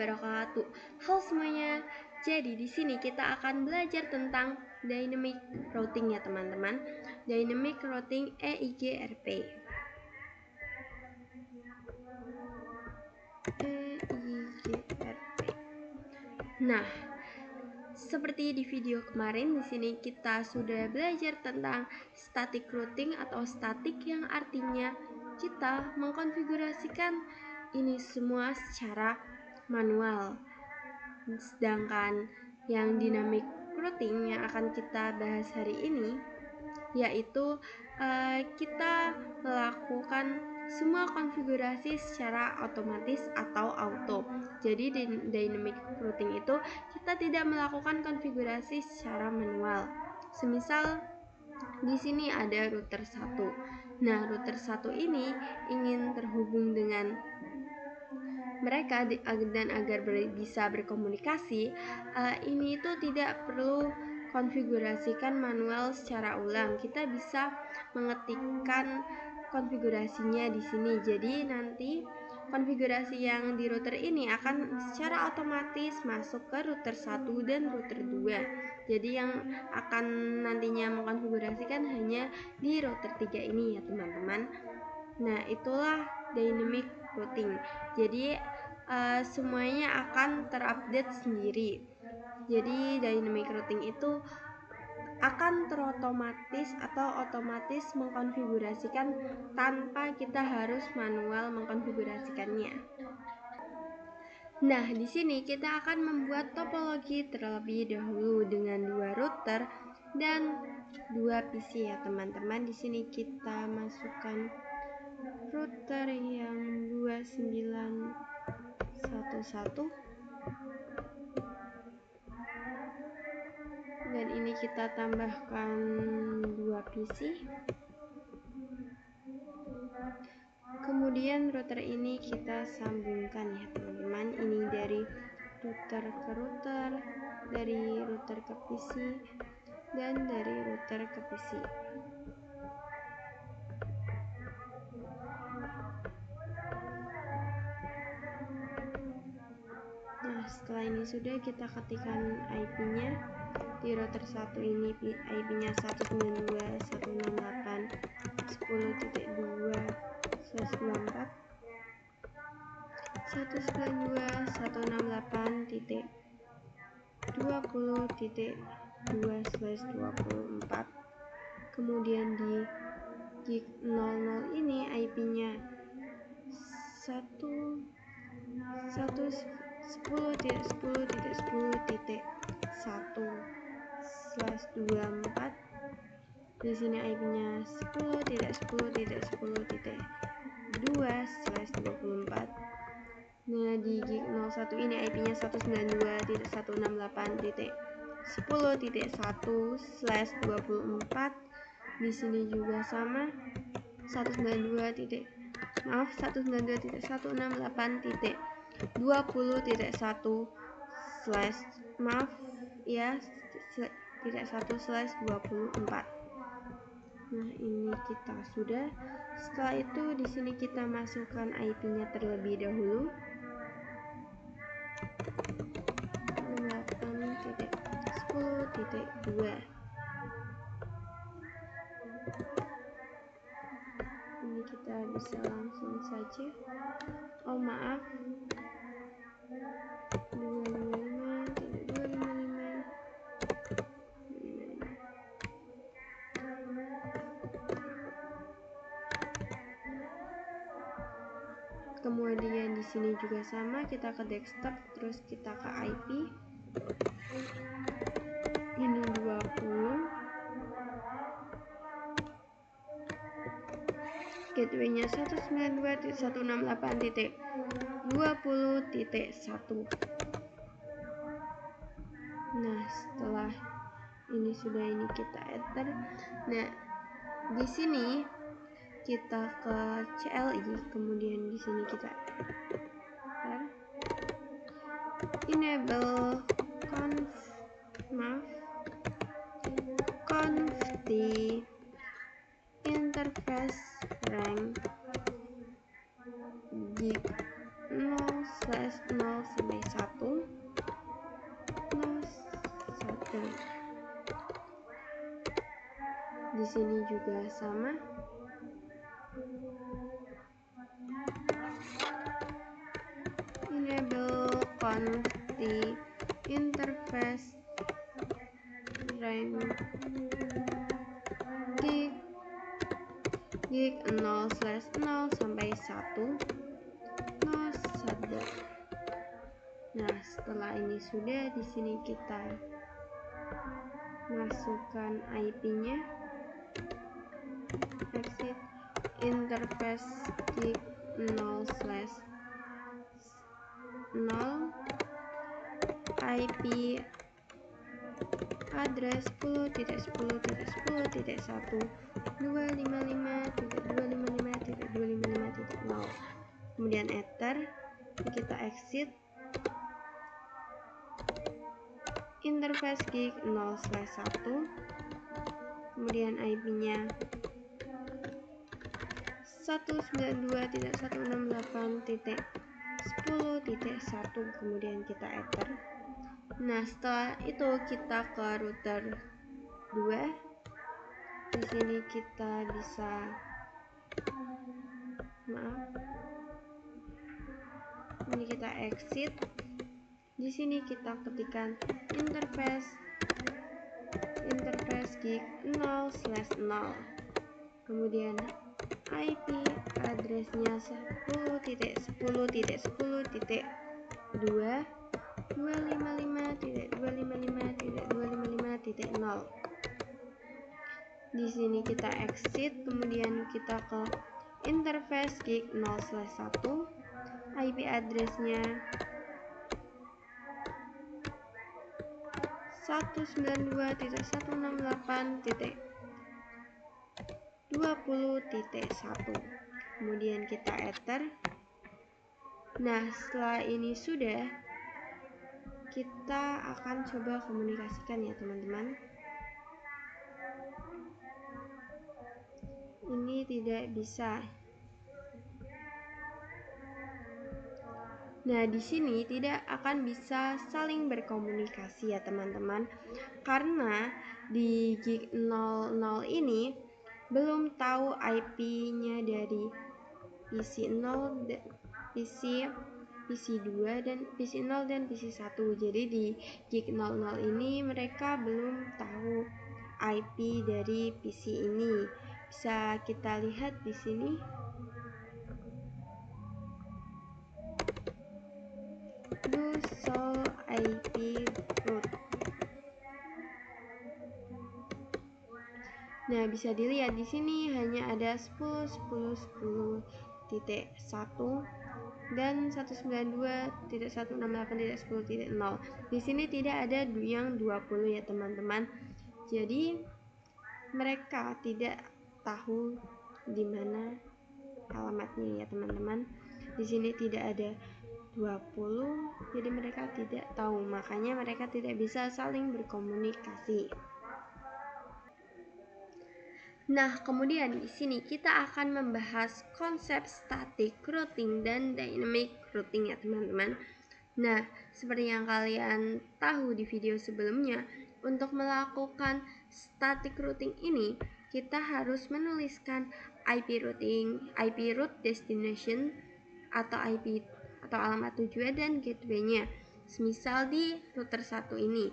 wabarakatuh. Halo semuanya. Jadi di sini kita akan belajar tentang dynamic routing ya teman-teman. Dynamic routing EIGRP. Nah, seperti di video kemarin, di sini kita sudah belajar tentang static routing atau static, yang artinya kita mengkonfigurasikan ini semua secara manual. Sedangkan yang dynamic routing yang akan kita bahas hari ini yaitu kita melakukan semua konfigurasi secara otomatis atau auto. Jadi di dynamic routing itu kita tidak melakukan konfigurasi secara manual. Semisal di sini ada router 1. Nah, router 1 ini ingin terhubung dengan mereka dan agar bisa berkomunikasi, ini itu tidak perlu konfigurasikan manual secara ulang. Kita bisa mengetikkan konfigurasinya di sini. Jadi nanti konfigurasi yang di router ini akan secara otomatis masuk ke router 1 dan router 2. Jadi yang akan nantinya mengkonfigurasikan hanya di router 3 ini ya teman-teman. Nah, itulah dynamic routing. Jadi semuanya akan terupdate sendiri. Jadi dynamic routing itu akan terotomatis atau otomatis mengkonfigurasikan tanpa kita harus manual mengkonfigurasikannya. Nah, di sini kita akan membuat topologi terlebih dahulu dengan 2 router dan 2 PC ya teman-teman. Di sini kita masukkan router yang 2911 dan ini kita tambahkan 2 PC. Kemudian router ini kita sambungkan ya teman-teman. Ini dari router ke router, dari router ke PC, dan dari router ke PC. Nah, setelah ini sudah, kita ketikkan IP-nya. Di router 1 ini IP-nya 192.168.10.2/24, 192.168.20.24. Kemudian di gig 00 ini IP-nya 110.10.10.1/24. Di sini IP-nya 10.10.10.2/24. Nah, di gig 01 ini IP-nya 192.168.10.1/24. Di sini juga sama 192.168.1/24. Nah, ini kita sudah. Setelah itu di sini kita masukkan IP-nya terlebih dahulu. 8.10.2. Ini kita bisa langsung saja. Oh maaf, 255.255. Kemudian di sini juga sama, kita ke desktop, terus kita ke IP. Ini 20. Gateway-nya 192.168.20.1. Nah, setelah ini sudah, ini kita enter. Nah, di sini kita ke CLI, kemudian di sini kita enable conf interface rank gig 0/0 sampai 1. Di sini juga sama. Enable confi interface range gig 0/0 sampai 1 shutdown. Nah, setelah ini sudah, di sini kita masukkan IP-nya, exit interface gig 0/0 IP address 10.10.1.255.255.255.0, kemudian enter, kita exit interface gig 0/1, kemudian IP-nya 192.168.10.1, kemudian kita enter. Nah, setelah itu kita ke router 2. Di sini kita bisa ini kita exit. Di sini kita ketikkan interface gig 0/0, kemudian IP addressnya 10.10.255.255.255.0. Di sini kita exit, kemudian kita ke interface gig 0/1, IP addressnya 192.168.20.1, kemudian kita enter. Nah, setelah ini sudah, kita akan coba komunikasikan ya teman-teman. Ini tidak bisa. Nah, di sini tidak akan bisa saling berkomunikasi ya teman-teman, karena di gig 00 ini belum tahu IP-nya dari PC 0, PC 2 dan PC 0 dan PC 1. Jadi di gig 00 ini mereka belum tahu IP dari PC ini. Bisa kita lihat di sini. Do show IP root. Nah, bisa dilihat di sini hanya ada 10.10.10.1 dan 192.168.10.0. Di sini tidak ada yang 20 ya teman-teman. Jadi mereka tidak tahu di mana alamatnya ya teman-teman. Di sini tidak ada 20, jadi mereka tidak tahu, makanya mereka tidak bisa saling berkomunikasi. Nah, kemudian di sini kita akan membahas konsep static routing dan dynamic routing ya teman-teman. Nah, seperti yang kalian tahu di video sebelumnya, untuk melakukan static routing ini kita harus menuliskan IP root destination atau IP atau alamat tujuan dan gateway-nya. Semisal di router 1 ini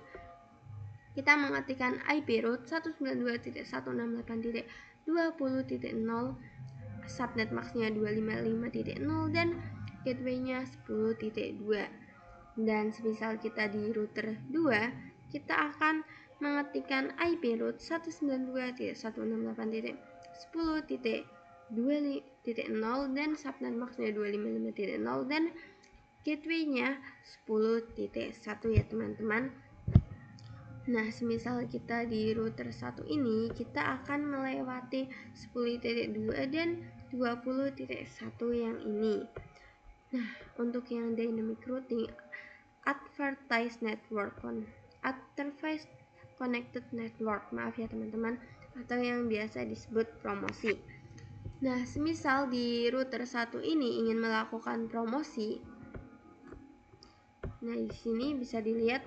kita mengetikkan IP root 192.168.20.0, subnet max-nya 255.0 dan gateway-nya 10.2. Dan semisal kita di router 2, kita akan mengetikkan IP root 192.168.10.2.0 dan subnet max-nya 255.0 dan gateway-nya 10.1 ya teman-teman. Nah, semisal kita di router 1 ini, kita akan melewati 10.2 dan 20.1 yang ini. Nah, untuk yang dynamic routing, advertise connected network, maaf ya teman-teman, atau yang biasa disebut promosi. Nah, semisal di router 1 ini ingin melakukan promosi, nah di sini bisa dilihat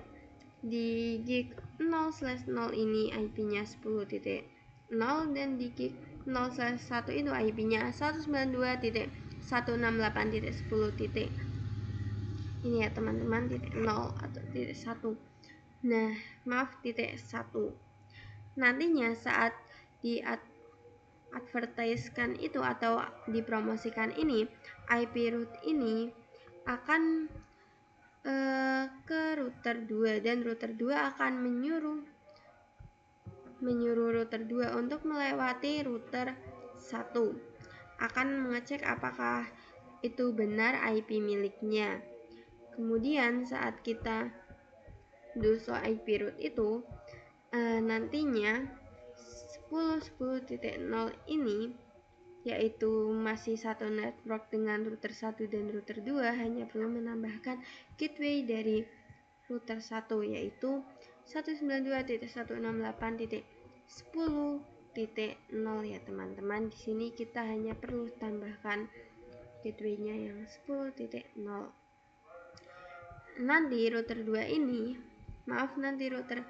di gig 0/0 ini IP-nya 10.0 dan di gig 0/1 itu IP-nya 192.168.10. Ini ya teman-teman, titik 0 atau titik 1. Nah, maaf, titik 1. Nantinya saat di advertisekan itu atau dipromosikan ini, IP root ini akan ke router 2 dan router 2 akan menyuruh router 2 untuk melewati router 1, akan mengecek apakah itu benar IP miliknya. Kemudian saat kita do show IP root itu, nantinya 10.10.0 ini, yaitu masih satu network dengan router 1 dan router 2, hanya perlu menambahkan gateway dari router 1, yaitu 192.168.10.0 ya teman-teman. Di sini kita hanya perlu tambahkan gateway-nya yang 10.0. Nanti router 2 ini, router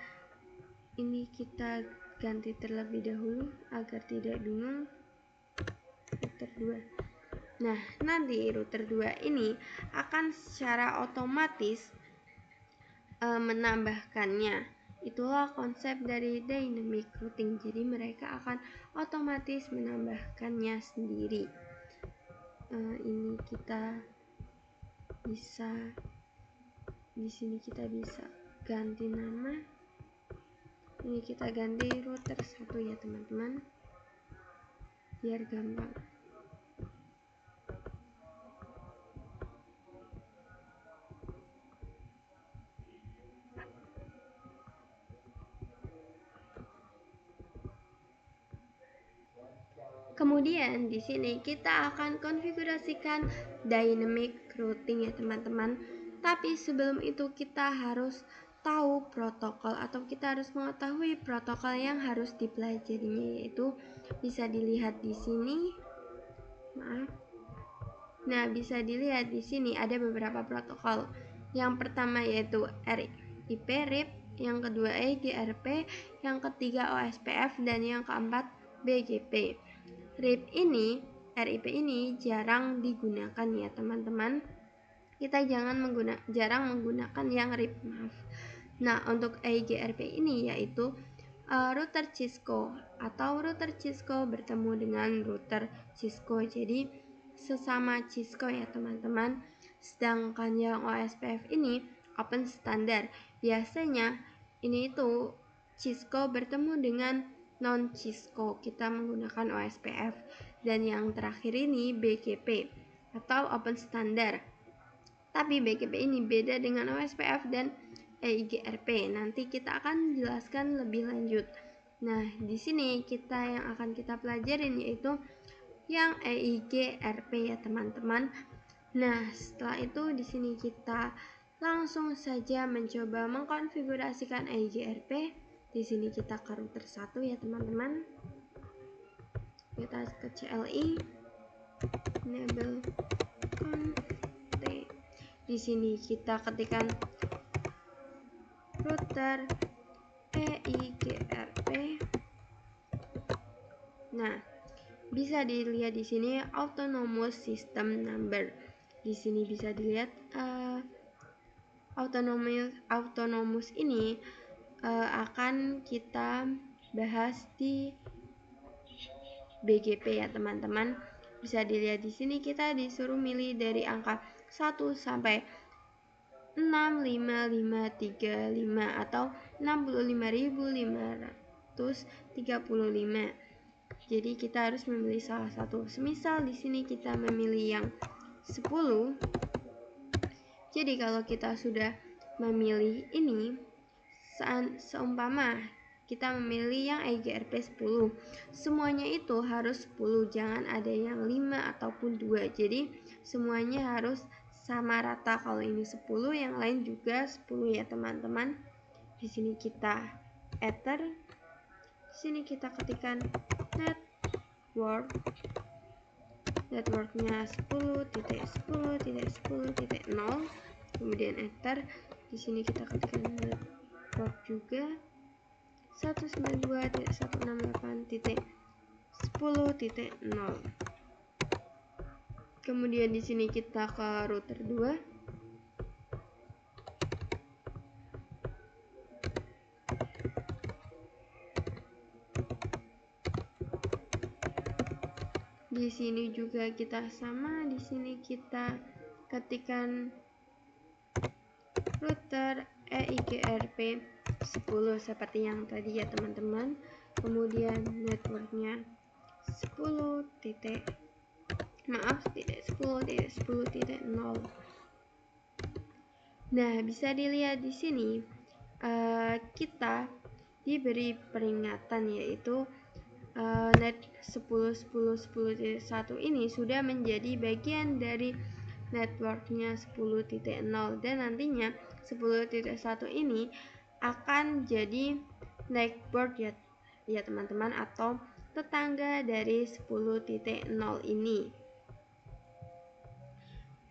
ini kita ganti terlebih dahulu agar tidak bingung. Router 2. Nah, nanti router 2 ini akan secara otomatis menambahkannya. Itulah konsep dari dynamic routing. Jadi mereka akan otomatis menambahkannya sendiri. Ini kita bisa, di sini kita bisa ganti nama. Ini kita ganti router 1 ya teman-teman, biar gampang. Kemudian di sini kita akan konfigurasikan dynamic routing ya teman-teman. Tapi sebelum itu kita harus tahu protokol, atau kita harus mengetahui protokol yang harus dipelajarinya, yaitu bisa dilihat di sini. Maaf. Nah, bisa dilihat di sini ada beberapa protokol. Yang pertama yaitu RIP RIP, yang kedua EGRP, yang ketiga OSPF, dan yang keempat BGP. RIP ini jarang digunakan ya teman-teman. Kita jarang menggunakan yang RIP, maaf. Nah, untuk EGRP ini yaitu router Cisco, atau router Cisco bertemu dengan router Cisco. Jadi sesama Cisco ya teman-teman. Sedangkan yang OSPF ini open standard. Biasanya ini itu Cisco bertemu dengan non Cisco, kita menggunakan OSPF. Dan yang terakhir ini BGP atau open standard. Tapi BGP ini beda dengan OSPF dan EIGRP. Nanti kita akan jelaskan lebih lanjut. Nah, di sini yang akan kita pelajarin yaitu yang EIGRP ya teman-teman. Nah, setelah itu di sini kita langsung saja mencoba mengkonfigurasikan EIGRP. Di sini kita ke router 1 ya teman-teman. Kita ke CLI, enable conf. Di sini kita ketikkan router EIGRP. Nah, bisa dilihat di sini autonomous system number. Di sini bisa dilihat autonomous ini akan kita bahas di BGP ya teman-teman. Bisa dilihat di sini kita disuruh milih dari angka 1 sampai 65535 atau 65.535. Jadi kita harus memilih salah satu. Semisal di sini kita memilih yang 10. Jadi kalau kita sudah memilih ini, seumpama kita memilih yang EIGRP 10, semuanya itu harus 10, jangan ada yang 5 ataupun 2. Jadi semuanya harus sama rata. Kalau ini 10, yang lain juga 10 ya teman-teman. Di sini kita enter. Di sini kita ketikkan networknya 10.10.10.0, kemudian enter. Di sini kita ketikkan network juga 192.168.10.0. Kemudian di sini kita ke router 2. Di sini juga kita sama, di sini kita ketikkan router EIGRP 10 seperti yang tadi ya teman-teman. Kemudian networknya 10.10.10.0. Nah, bisa dilihat di sini kita diberi peringatan, yaitu net 10.10.10.1 ini sudah menjadi bagian dari networknya 10.0, dan nantinya 10.1 ini akan jadi network ya teman-teman, atau tetangga dari 10.0 ini.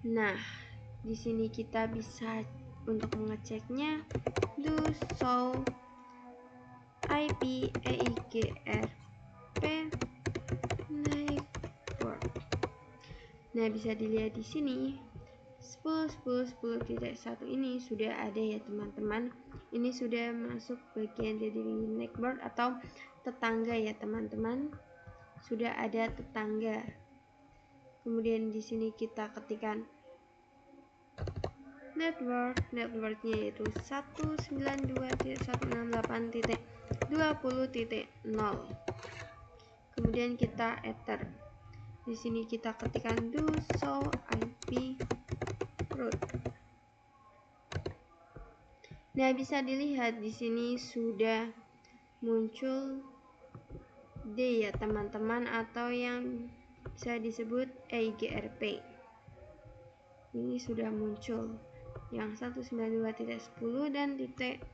Nah, di sini kita bisa untuk mengeceknya do show IP EIGRP network. Nah, bisa dilihat di sini 10.10.10.1 ini sudah ada ya teman-teman. Ini sudah masuk bagian dari network atau tetangga ya teman-teman. Sudah ada tetangga. Kemudian di sini kita ketikkan networknya yaitu 192.168.20.0. Kemudian kita enter. Di sini kita ketikkan do show IP route. Nah, bisa dilihat di sini sudah muncul D ya teman-teman, atau yang bisa disebut EIGRP. Ini sudah muncul yang 192.10 dan titik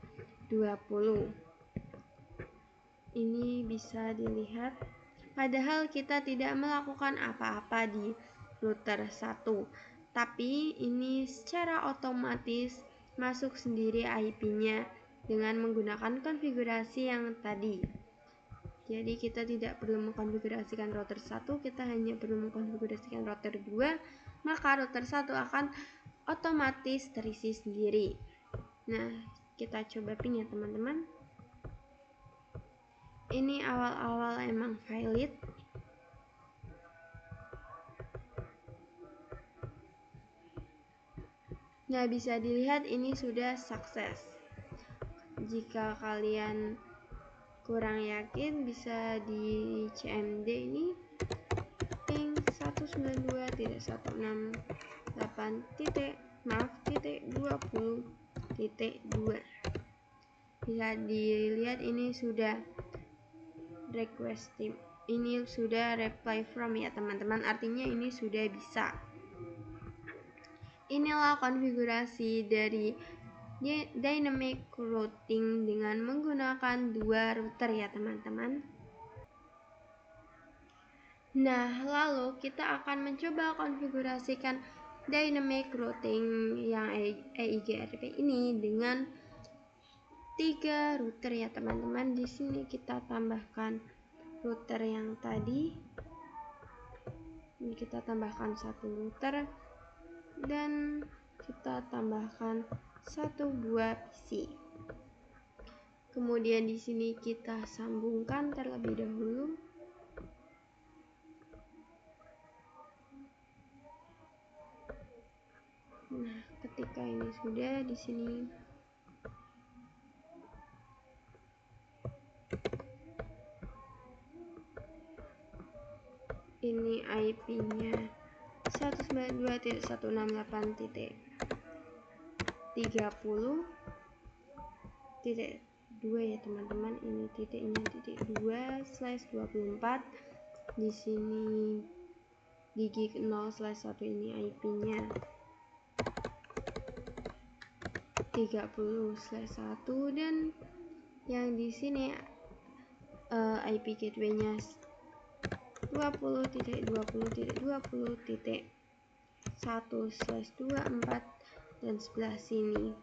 20. Ini bisa dilihat, padahal kita tidak melakukan apa-apa di router 1, tapi ini secara otomatis masuk sendiri IP-nya dengan menggunakan konfigurasi yang tadi. Jadi kita tidak perlu mengkonfigurasikan router 1, kita hanya perlu mengkonfigurasikan router 2, maka router 1 akan otomatis terisi sendiri. Nah, kita coba pin ya teman-teman. Ini awal-awal emang valid. Nah, bisa dilihat ini sudah sukses. Jika kalian kurang yakin, bisa di CMD ini ping 192.168.20.2. Bisa dilihat ini sudah requesting. Ini sudah reply from ya teman-teman, artinya ini sudah bisa. Inilah konfigurasi dari dynamic routing dengan menggunakan dua router ya teman-teman. Nah, lalu kita akan mencoba konfigurasikan dynamic routing yang EIGRP ini dengan 3 router ya teman-teman. Di sini kita tambahkan router yang tadi. Ini kita tambahkan 1 router dan kita tambahkan 1 buah PC. Kemudian di sini kita sambungkan terlebih dahulu. Nah, ketika ini sudah, di sini ini IP-nya 192.168.30.2 ya teman-teman. Ini titiknya titik 2/24. Di sini gig 0/1 ini IP-nya 30/1, dan yang di sini IP gateway-nya 20.20.20.1/24, dan sebelah sini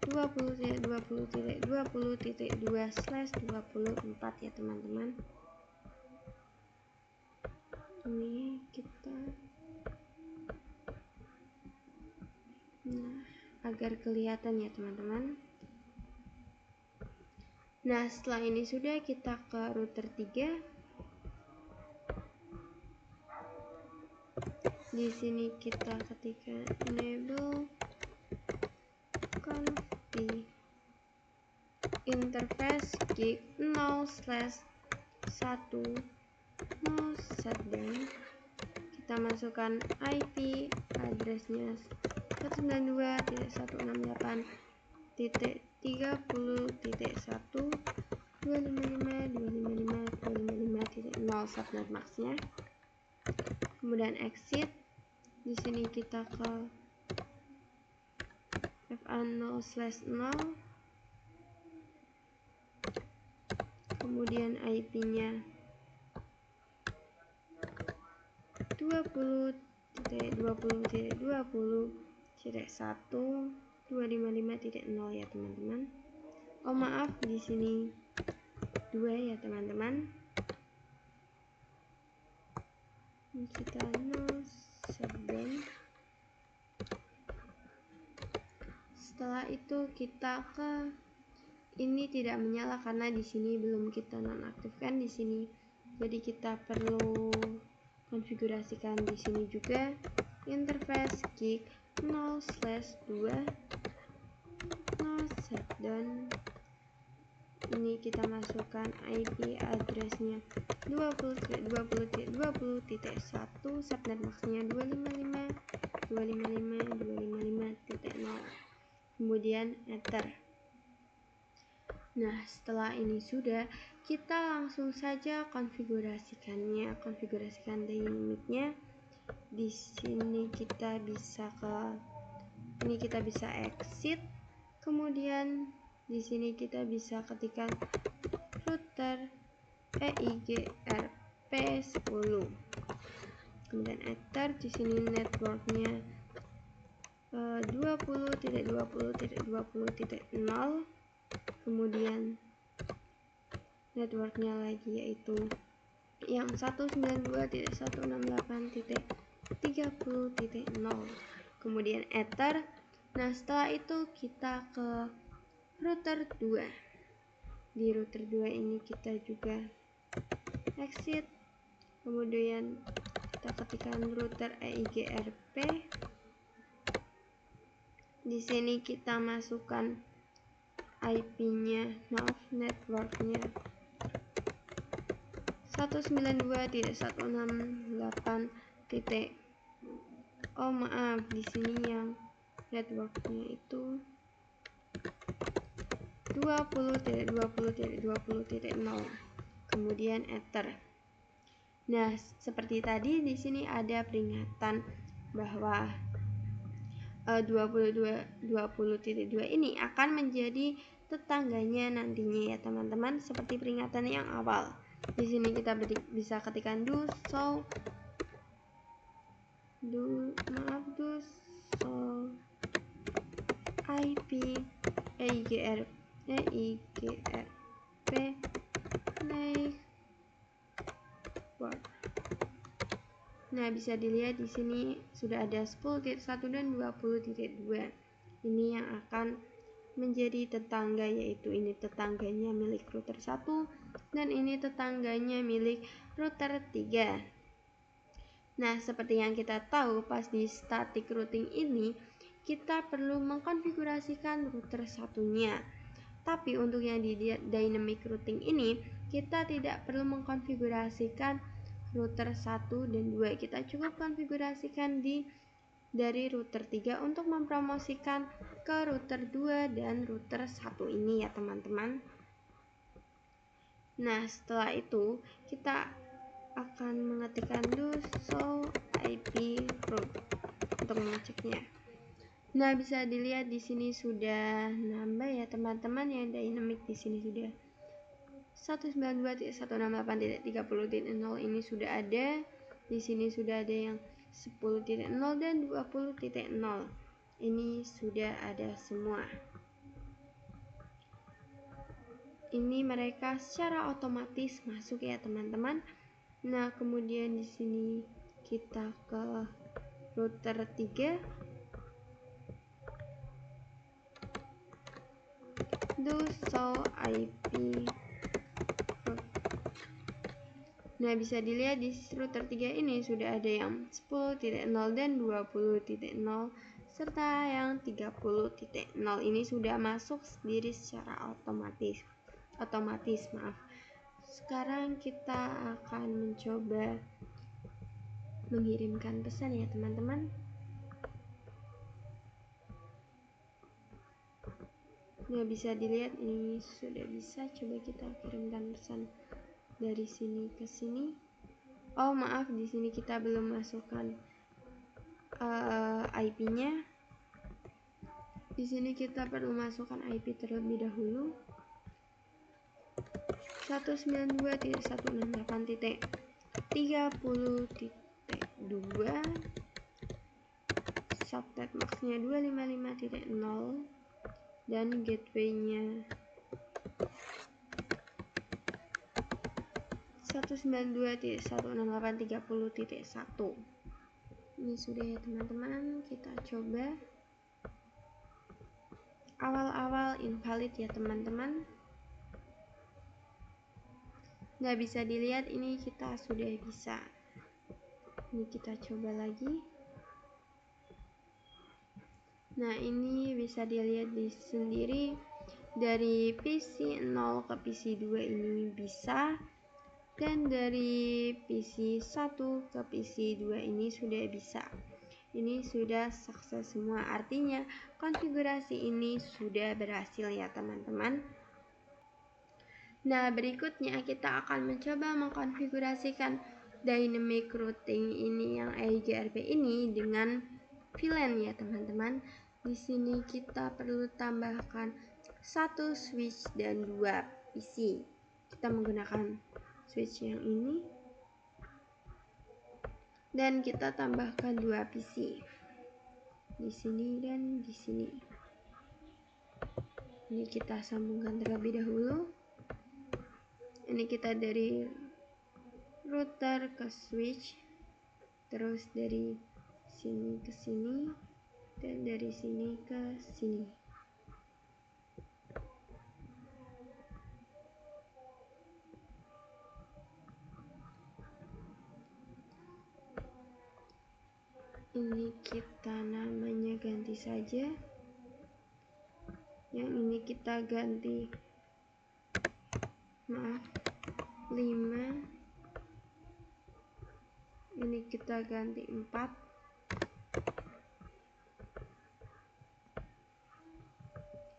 20.20.20.2/24 ya teman-teman. Ini kita agar kelihatan ya teman-teman. Nah, setelah ini sudah, kita ke router 3. Di sini kita ketikkan enable config interface gig 0/1 no shutdown. Kita masukkan IP addressnya 192.168.30.1 255.255.255.0 subnet maxnya. Kemudian exit. Di sini kita ke FA0/0, kemudian IP-nya 20.20.20.1 ya teman-teman. Oh maaf, di sini 2 ya teman-teman. Kita no shutdown. Setelah itu kita ke ini tidak menyala karena di sini belum kita nonaktifkan di sini. Jadi kita perlu konfigurasikan di sini juga interface gig 0/2 no shutdown. Ini kita masukkan IP addressnya 20.20.20.1 subnet maxnya 255.255.255.0, kemudian enter. Nah, setelah ini sudah, kita langsung saja konfigurasikannya. Konfigurasikan dynamicnya. Di sini kita bisa exit. Kemudian di sini kita bisa ketikkan router EIGRP10. Kemudian enter. Di sini networknya 20.20.20.0. Kemudian networknya lagi yaitu yang 192.168.30.0. kemudian enter. Nah, setelah itu kita ke router 2. Di router 2 ini kita juga exit, kemudian kita ketikkan router EIGRP. Di sini kita masukkan IP-nya, networknya 192.168. Oh maaf, di sini yang networknya itu 20.20.20.0. kemudian enter. Nah, seperti tadi di sini ada peringatan bahwa 20.2 ini akan menjadi tetangganya nantinya ya teman-teman, seperti peringatan yang awal. Di sini kita bisa ketikkan do show IP EIGRP network. Nah, bisa dilihat di sini sudah ada 10.1 dan 20.2. Ini yang akan menjadi tetangga, yaitu ini tetangganya milik router 1 dan ini tetangganya milik router 3. Nah, seperti yang kita tahu, pas di static routing ini kita perlu mengkonfigurasikan router satunya. Tapi untuk yang di dynamic routing ini kita tidak perlu mengkonfigurasikan router 1 dan 2. Kita cukup konfigurasikan dari router 3 untuk mempromosikan ke router 2 dan router 1 ini ya teman-teman. Nah, setelah itu kita akan mengetikkan do show IP route untuk mengeceknya. Nah, bisa dilihat di sini sudah nambah ya teman-teman, yang dynamic di sini sudah 192.168.30.0 ini sudah ada. Di sini sudah ada yang 10.0 dan 20.0. Ini sudah ada semua. ini mereka secara otomatis masuk ya teman-teman. Nah, kemudian di sini kita ke router 3, do show IP. Nah, bisa dilihat di router 3 ini sudah ada yang 10.0 dan 20.0 serta yang 30.0 ini sudah masuk sendiri secara otomatis. Sekarang kita akan mencoba mengirimkan pesan ya teman-teman. Nah, bisa dilihat ini sudah bisa. Coba kita kirimkan pesan dari sini ke sini. Oh maaf, di sini kita belum masukkan IP-nya. Di sini kita perlu masukkan IP terlebih dahulu. 192.168.30.2, subnet max-nya 255.0 dan gateway-nya 192.168.30.1. Ini sudah ya teman-teman, kita coba. Awal-awal invalid ya teman-teman. Nggak bisa dilihat, ini kita sudah bisa. Ini kita coba lagi. Nah, ini bisa dilihat di sendiri dari PC 0 ke PC 2 ini bisa, dan dari PC 1 ke PC 2 ini sudah bisa. Ini sudah sukses semua, artinya konfigurasi ini sudah berhasil ya teman-teman. Nah, berikutnya kita akan mencoba mengkonfigurasikan dynamic routing ini yang EIGRP ini dengan VLAN ya teman-teman. Di sini kita perlu tambahkan 1 switch dan 2 PC. Kita menggunakan switch yang ini dan kita tambahkan 2 PC di sini dan di sini. Ini kita sambungkan terlebih dahulu. Ini kita dari router ke switch, terus dari sini ke sini, dan dari sini ke sini. Ini kita namanya ganti saja. Yang ini kita ganti 5. Ini kita ganti 4.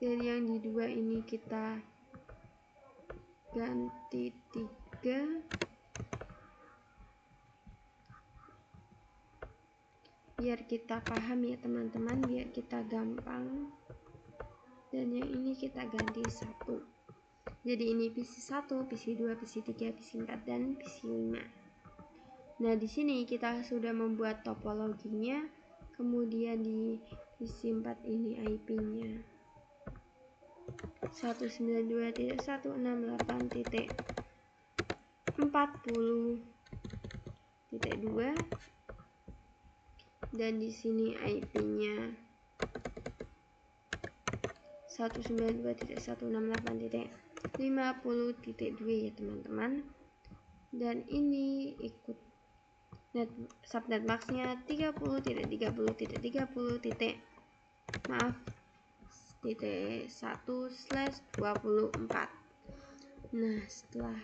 Dan yang di 2 ini kita ganti 3. Biar kita paham ya teman-teman, biar kita gampang. Dan yang ini kita ganti 1. Jadi ini PC 1, PC 2, PC 3, PC 4, dan PC 5. Nah, di sini kita sudah membuat topologinya. Kemudian di PC 4 ini IP-nya 192.168.40.2 dan di sini IP-nya 192.168.50.2 ya teman-teman. Dan ini ikut subnet max-nya 30.30.30.1/24. Nah, setelah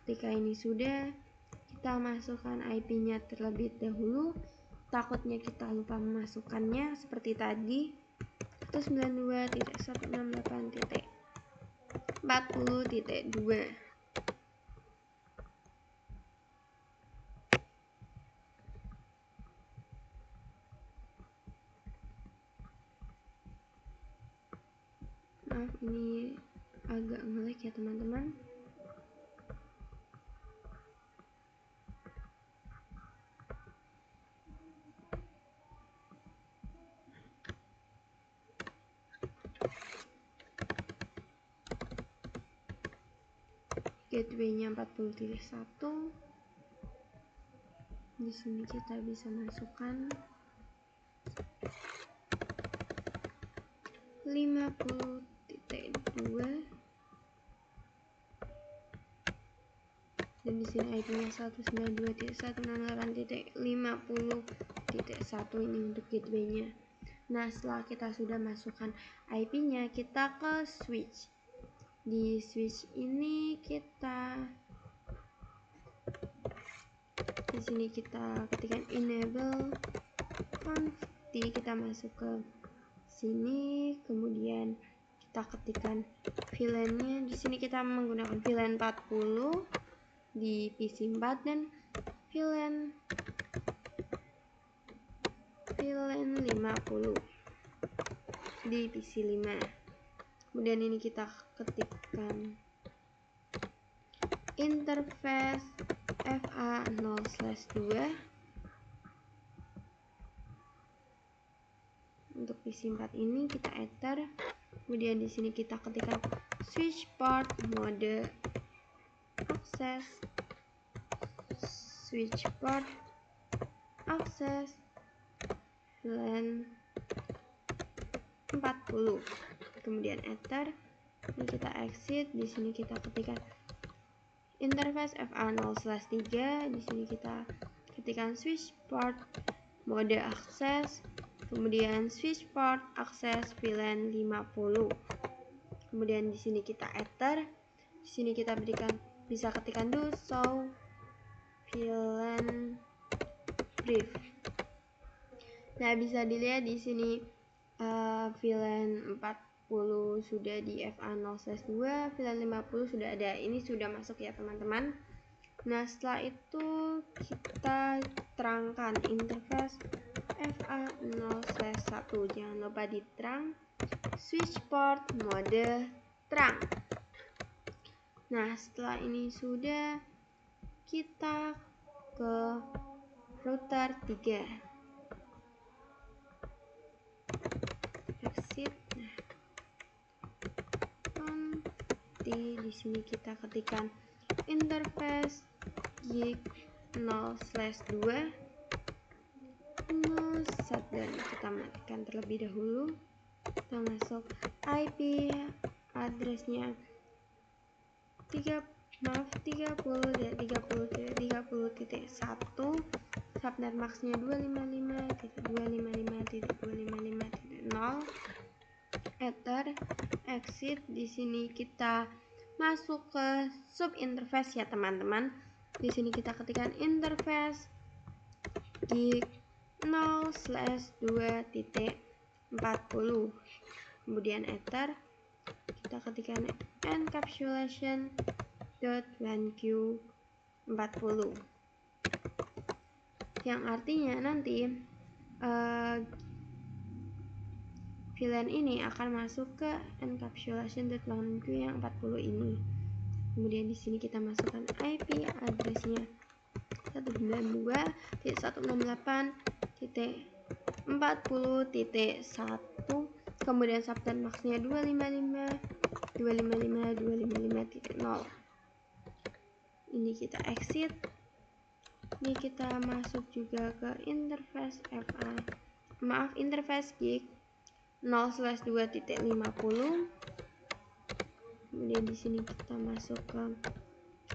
ketika ini sudah, kita masukkan IP-nya terlebih dahulu. Takutnya kita lupa memasukkannya seperti tadi. 192.168.40.2. Maaf, ini agak nge-lag ya teman-teman. gateway-nya 40.1. Di sini kita bisa masukkan 50.2 dan di sini IP-nya 192.168.50.1 ini untuk gateway-nya. Nah, setelah kita sudah masukkan IP-nya, kita ke switch. Di switch ini di sini kita ketikkan enable conf, kita masuk ke sini, kemudian kita ketikkan VLAN-nya. Di sini kita menggunakan VLAN 40 di PC 4 dan VLAN 50 di PC 5. Kemudian ini kita ketikkan interface FA0/2 untuk PC 4 ini kita enter. Kemudian di sini kita ketikkan switch port mode akses, switch port akses VLAN 40, kemudian enter. Ini kita exit. Di sini kita ketikkan interface FA0/3. Di sini kita ketikkan switch port mode akses, kemudian switch port akses VLAN 50. Kemudian di sini kita enter. Di sini kita bisa ketikkan do show VLAN brief. Nah, bisa dilihat di sini VLAN 40 sudah di FA0/2, VLAN 50 sudah ada. Ini sudah masuk ya teman-teman. Nah, setelah itu kita terangkan interface FA0/1. Jangan lupa diterang switch port mode terang. Nah, setelah ini sudah, kita ke router 3. Exit. Di sini kita ketikkan interface gig 0/2 dan kita matikan terlebih dahulu. Kita masuk IP addressnya 30.30.1, subnet maxnya 255.255.255.0. Enter, exit. Di sini kita masuk ke sub interface ya teman-teman. Di sini kita ketikkan interface gig 0/2.40, kemudian enter. Kita ketikkan encapsulation.1q40, yang artinya nanti VLAN ini akan masuk ke encapsulation.1q yang 40 ini. Kemudian di sini kita masukkan IP addressnya 192.168.40.1, kemudian subnet maxnya 255.255.255.0. Ini kita exit. Ini kita masuk juga ke interface interface gig 0/2.50. Kemudian di sini kita masuk ke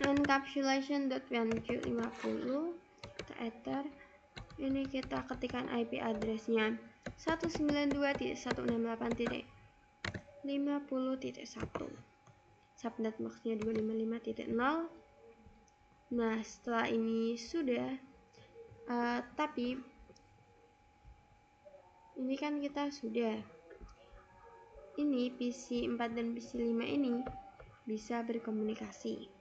encapsulation.1q50. Kita enter. Ini kita ketikkan IP addressnya 192.168.50.1, subnet maxnya 255.0. Nah, setelah ini sudah, tapi ini kan kita sudah, ini PC 4 dan PC 5 ini bisa berkomunikasi.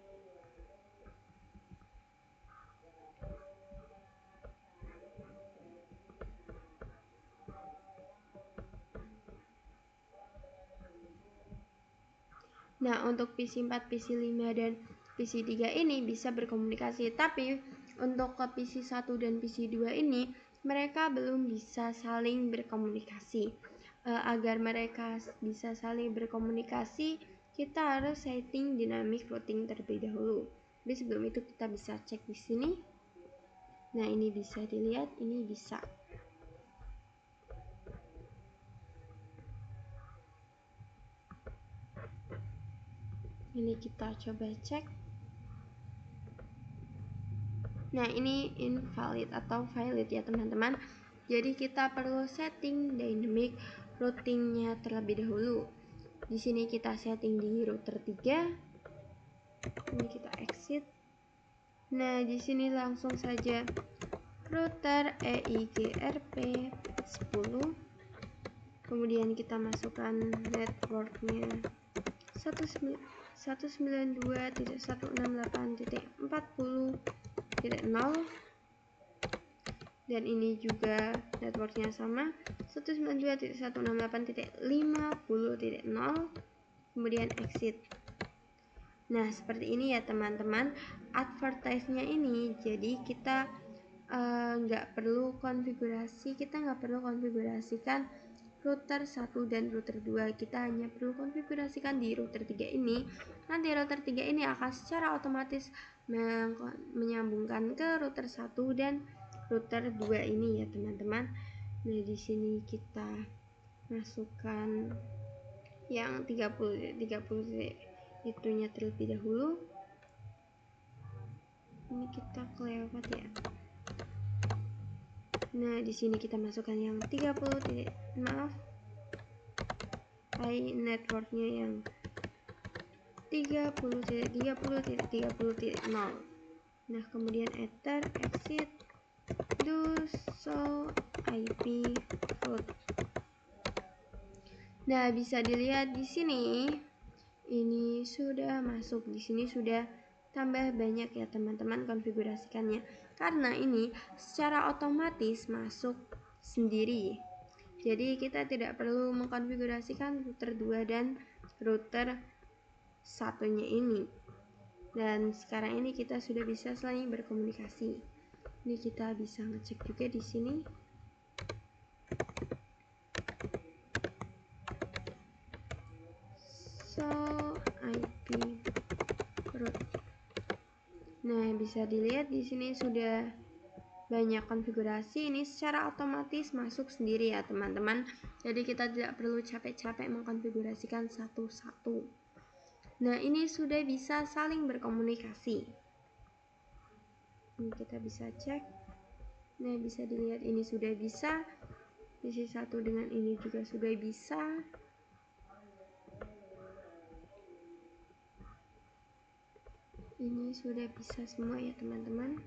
Nah, untuk PC 4, PC 5 dan PC 3 ini bisa berkomunikasi, tapi untuk ke PC 1 dan PC 2 ini mereka belum bisa saling berkomunikasi. Agar mereka bisa saling berkomunikasi, kita harus setting dynamic routing terlebih dahulu. Tapi sebelum itu kita bisa cek di sini. Nah, ini bisa dilihat, ini bisa. Ini kita coba cek. Nah, ini invalid atau valid ya teman-teman. Jadi kita perlu setting dynamic routingnya terlebih dahulu. Di sini kita setting di router 3. Ini kita exit. Nah, di sini langsung saja router EIGRP 10. Kemudian kita masukkan networknya 192.168.40.0, dan ini juga networknya sama 192.168.50.0. kemudian exit. Nah, seperti ini ya teman-teman advertise-nya ini. Jadi kita nggak perlu konfigurasikan router 1 dan router 2. Kita hanya perlu konfigurasikan di router 3 ini. Nanti router 3 ini akan secara otomatis menyambungkan ke router 1 dan router 2 ini ya teman-teman. Nah, di sini kita masukkan yang 30 itunya terlebih dahulu. Ini kita kelewat ya. Nah, di sini kita masukkan yang 30 networknya yang 30.30.30.0. Nah, kemudian enter, exit, do show IP route. Nah, bisa dilihat di sini ini sudah masuk. Di sini sudah tambah banyak ya teman-teman konfigurasikannya, karena ini secara otomatis masuk sendiri. Jadi kita tidak perlu mengkonfigurasikan router 2 dan router satunya ini. Dan sekarang ini kita sudah bisa saling berkomunikasi. Ini kita bisa ngecek juga di sini. So IP route. Nah, bisa dilihat di sini sudah banyak konfigurasi. Ini secara otomatis masuk sendiri ya teman-teman. Jadi kita tidak perlu capek-capek mengkonfigurasikan satu-satu. Nah, ini sudah bisa saling berkomunikasi. Ini kita bisa cek. Nah, bisa dilihat ini sudah bisa. Sisi satu dengan ini juga sudah bisa. Ini sudah bisa semua ya teman-teman.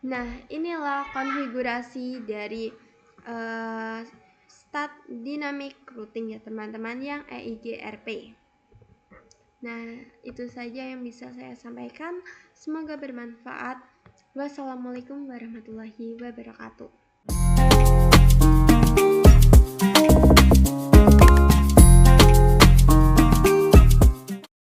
Nah, inilah konfigurasi dari dynamic routing ya teman-teman yang EIGRP. Nah, itu saja yang bisa saya sampaikan. Semoga bermanfaat. Wassalamualaikum warahmatullahi wabarakatuh.